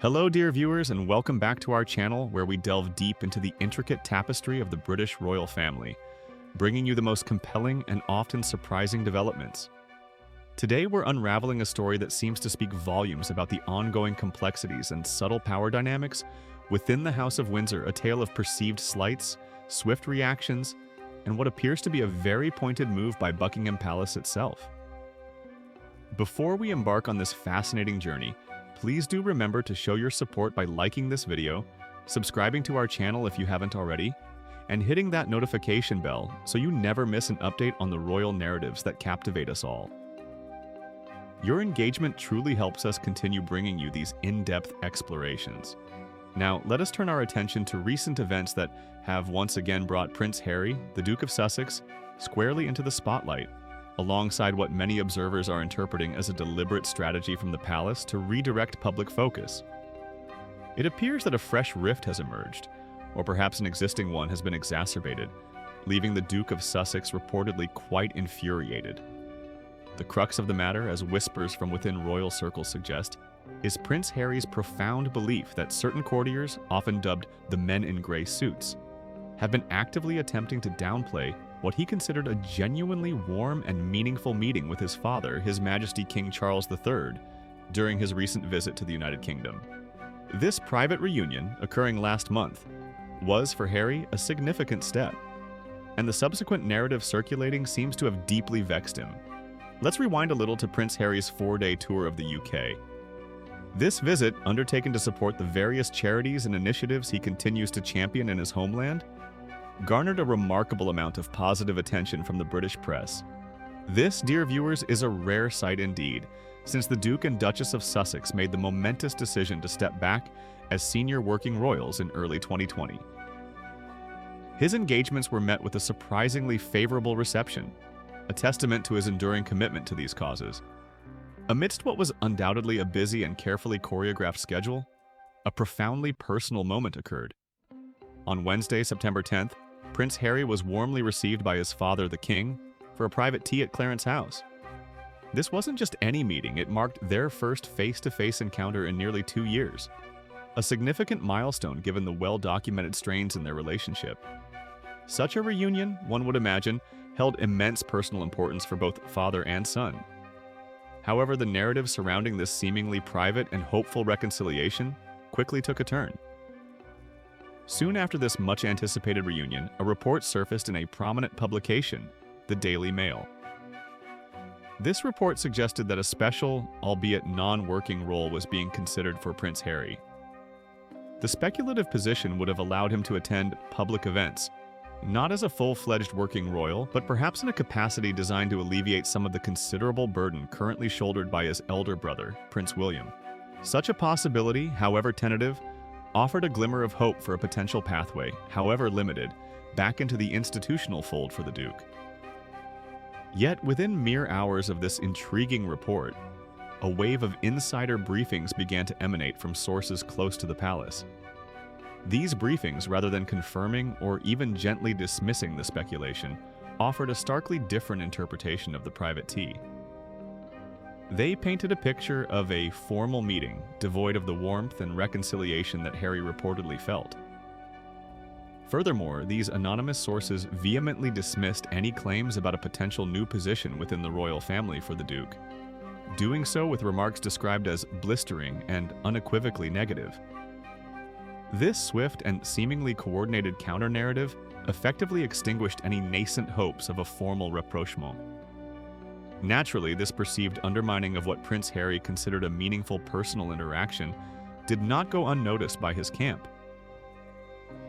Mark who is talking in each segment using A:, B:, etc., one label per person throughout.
A: Hello, dear viewers, and welcome back to our channel where we delve deep into the intricate tapestry of the British royal family, bringing you the most compelling and often surprising developments. Today, we're unraveling a story that seems to speak volumes about the ongoing complexities and subtle power dynamics within the House of Windsor, a tale of perceived slights, swift reactions, and what appears to be a very pointed move by Buckingham Palace itself. Before we embark on this fascinating journey, please do remember to show your support by liking this video, subscribing to our channel if you haven't already, and hitting that notification bell so you never miss an update on the royal narratives that captivate us all. Your engagement truly helps us continue bringing you these in-depth explorations. Now, let us turn our attention to recent events that have once again brought Prince Harry, the Duke of Sussex, squarely into the spotlight, alongside what many observers are interpreting as a deliberate strategy from the palace to redirect public focus. It appears that a fresh rift has emerged, or perhaps an existing one has been exacerbated, leaving the Duke of Sussex reportedly quite infuriated. The crux of the matter, as whispers from within royal circles suggest, is Prince Harry's profound belief that certain courtiers, often dubbed the men in grey suits, have been actively attempting to downplay what he considered a genuinely warm and meaningful meeting with his father, His Majesty King Charles III, during his recent visit to the United Kingdom. This private reunion, occurring last month, was for Harry a significant step, and the subsequent narrative circulating seems to have deeply vexed him. Let's rewind a little to Prince Harry's 4-day tour of the UK. This visit, undertaken to support the various charities and initiatives he continues to champion in his homeland, garnered a remarkable amount of positive attention from the British press. This, dear viewers, is a rare sight indeed, since the Duke and Duchess of Sussex made the momentous decision to step back as senior working royals in early 2020. His engagements were met with a surprisingly favorable reception, a testament to his enduring commitment to these causes. Amidst what was undoubtedly a busy and carefully choreographed schedule, a profoundly personal moment occurred. On Wednesday, September 10th, Prince Harry was warmly received by his father, the King, for a private tea at Clarence House. This wasn't just any meeting, it marked their first face-to-face encounter in nearly 2 years, a significant milestone given the well-documented strains in their relationship. Such a reunion, one would imagine, held immense personal importance for both father and son. However, the narrative surrounding this seemingly private and hopeful reconciliation quickly took a turn. Soon after this much-anticipated reunion, a report surfaced in a prominent publication, the Daily Mail. This report suggested that a special, albeit non-working role was being considered for Prince Harry. The speculative position would have allowed him to attend public events, not as a full-fledged working royal, but perhaps in a capacity designed to alleviate some of the considerable burden currently shouldered by his elder brother, Prince William. Such a possibility, however tentative, offered a glimmer of hope for a potential pathway, however limited, back into the institutional fold for the Duke. Yet, within mere hours of this intriguing report, a wave of insider briefings began to emanate from sources close to the palace. These briefings, rather than confirming or even gently dismissing the speculation, offered a starkly different interpretation of the private tea. They painted a picture of a formal meeting, devoid of the warmth and reconciliation that Harry reportedly felt. Furthermore, these anonymous sources vehemently dismissed any claims about a potential new position within the royal family for the Duke, doing so with remarks described as blistering and unequivocally negative. This swift and seemingly coordinated counter-narrative effectively extinguished any nascent hopes of a formal rapprochement. Naturally, this perceived undermining of what Prince Harry considered a meaningful personal interaction did not go unnoticed by his camp.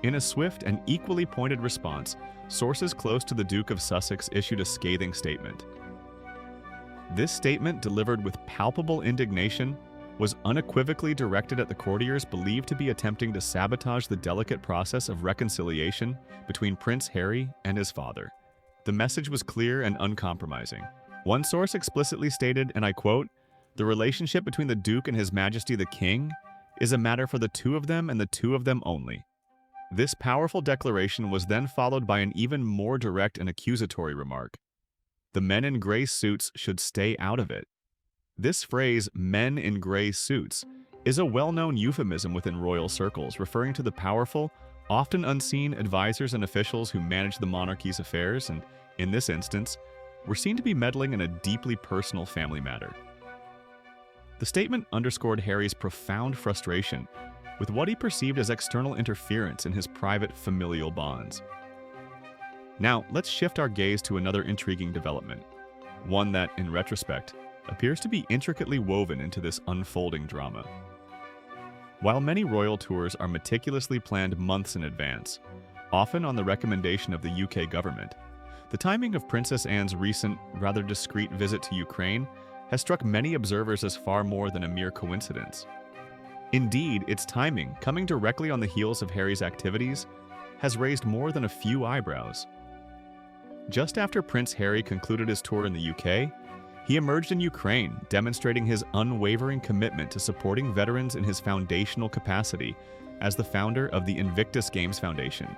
A: In a swift and equally pointed response, sources close to the Duke of Sussex issued a scathing statement. This statement, delivered with palpable indignation, was unequivocally directed at the courtiers believed to be attempting to sabotage the delicate process of reconciliation between Prince Harry and his father. The message was clear and uncompromising. One source explicitly stated, and I quote, "The relationship between the Duke and His Majesty the King is a matter for the two of them and the two of them only." This powerful declaration was then followed by an even more direct and accusatory remark. The men in grey suits should stay out of it. This phrase, "men in grey suits," is a well-known euphemism within royal circles, referring to the powerful, often unseen advisors and officials who manage the monarchy's affairs and, in this instance, were seen to be meddling in a deeply personal family matter. The statement underscored Harry's profound frustration with what he perceived as external interference in his private familial bonds. Now, let's shift our gaze to another intriguing development, one that, in retrospect, appears to be intricately woven into this unfolding drama. While many royal tours are meticulously planned months in advance, often on the recommendation of the UK government, the timing of Princess Anne's recent, rather discreet visit to Ukraine has struck many observers as far more than a mere coincidence. Indeed, its timing, coming directly on the heels of Harry's activities, has raised more than a few eyebrows. Just after Prince Harry concluded his tour in the UK, he emerged in Ukraine, demonstrating his unwavering commitment to supporting veterans in his foundational capacity as the founder of the Invictus Games Foundation.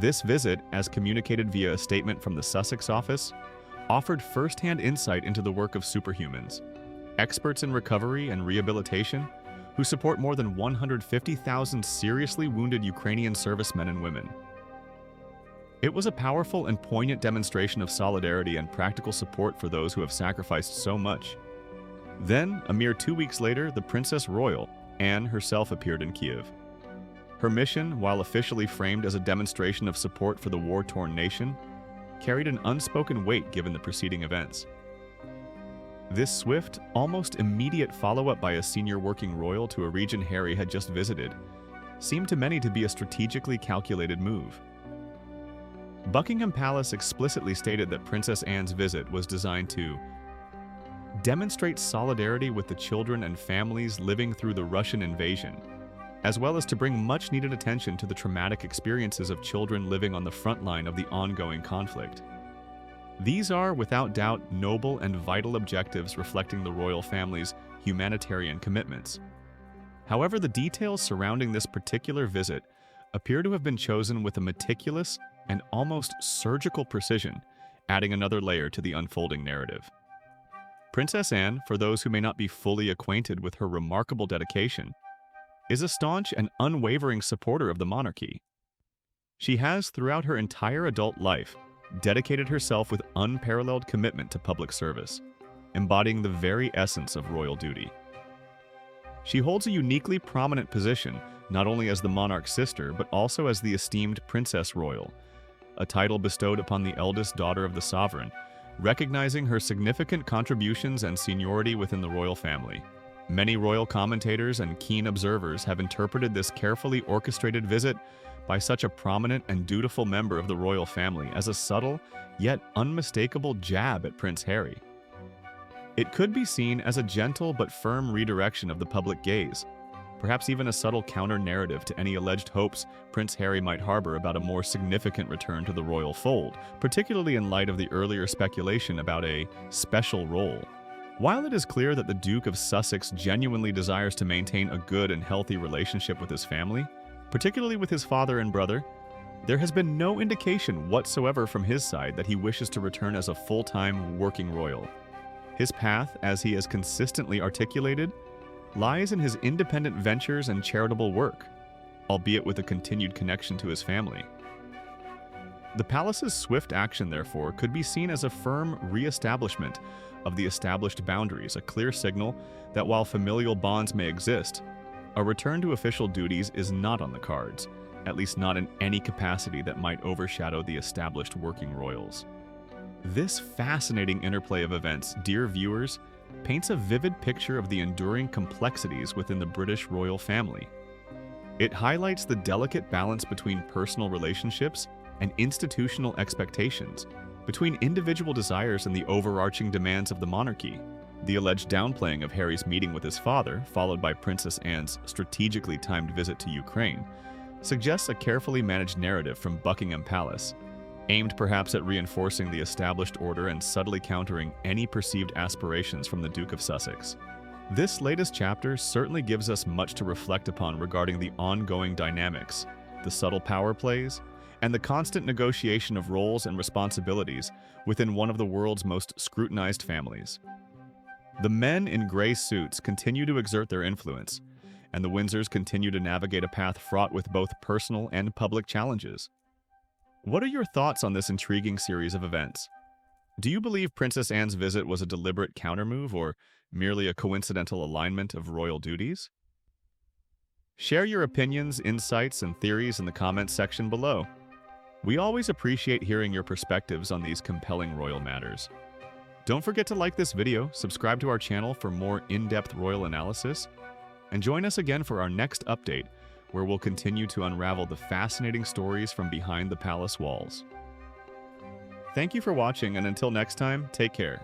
A: This visit, as communicated via a statement from the Sussex office, offered first-hand insight into the work of superhumans, experts in recovery and rehabilitation, who support more than 150,000 seriously wounded Ukrainian servicemen and women. It was a powerful and poignant demonstration of solidarity and practical support for those who have sacrificed so much. Then, a mere 2 weeks later, the Princess Royal, Anne herself, appeared in Kiev. Her mission, while officially framed as a demonstration of support for the war-torn nation, carried an unspoken weight given the preceding events. This swift, almost immediate follow-up by a senior working royal to a region Harry had just visited seemed to many to be a strategically calculated move. Buckingham Palace explicitly stated that Princess Anne's visit was designed to demonstrate solidarity with the children and families living through the Russian invasion, as well as to bring much-needed attention to the traumatic experiences of children living on the front line of the ongoing conflict. These are, without doubt, noble and vital objectives reflecting the royal family's humanitarian commitments. However, the details surrounding this particular visit appear to have been chosen with a meticulous and almost surgical precision, adding another layer to the unfolding narrative. Princess Anne, for those who may not be fully acquainted with her remarkable dedication, is a staunch and unwavering supporter of the monarchy. She has, throughout her entire adult life, dedicated herself with unparalleled commitment to public service, embodying the very essence of royal duty. She holds a uniquely prominent position, not only as the monarch's sister, but also as the esteemed Princess Royal, a title bestowed upon the eldest daughter of the sovereign, recognizing her significant contributions and seniority within the royal family. Many royal commentators and keen observers have interpreted this carefully orchestrated visit by such a prominent and dutiful member of the royal family as a subtle, yet unmistakable jab at Prince Harry. It could be seen as a gentle but firm redirection of the public gaze, perhaps even a subtle counter-narrative to any alleged hopes Prince Harry might harbor about a more significant return to the royal fold, particularly in light of the earlier speculation about a special role. While it is clear that the Duke of Sussex genuinely desires to maintain a good and healthy relationship with his family, particularly with his father and brother, there has been no indication whatsoever from his side that he wishes to return as a full-time working royal. His path, as he has consistently articulated, lies in his independent ventures and charitable work, albeit with a continued connection to his family. The palace's swift action, therefore, could be seen as a firm re-establishment of the established boundaries, a clear signal that while familial bonds may exist, a return to official duties is not on the cards, at least not in any capacity that might overshadow the established working royals. This fascinating interplay of events, dear viewers, paints a vivid picture of the enduring complexities within the British royal family. It highlights the delicate balance between personal relationships and institutional expectations, between individual desires and the overarching demands of the monarchy. The alleged downplaying of Harry's meeting with his father, followed by Princess Anne's strategically timed visit to Ukraine, suggests a carefully managed narrative from Buckingham Palace, aimed perhaps at reinforcing the established order and subtly countering any perceived aspirations from the Duke of Sussex. This latest chapter certainly gives us much to reflect upon regarding the ongoing dynamics, the subtle power plays, and the constant negotiation of roles and responsibilities within one of the world's most scrutinized families. The men in gray suits continue to exert their influence, and the Windsors continue to navigate a path fraught with both personal and public challenges. What are your thoughts on this intriguing series of events? Do you believe Princess Anne's visit was a deliberate countermove or merely a coincidental alignment of royal duties? Share your opinions, insights, and theories in the comments section below. We always appreciate hearing your perspectives on these compelling royal matters. Don't forget to like this video, subscribe to our channel for more in-depth royal analysis, and join us again for our next update, where we'll continue to unravel the fascinating stories from behind the palace walls. Thank you for watching, and until next time, take care.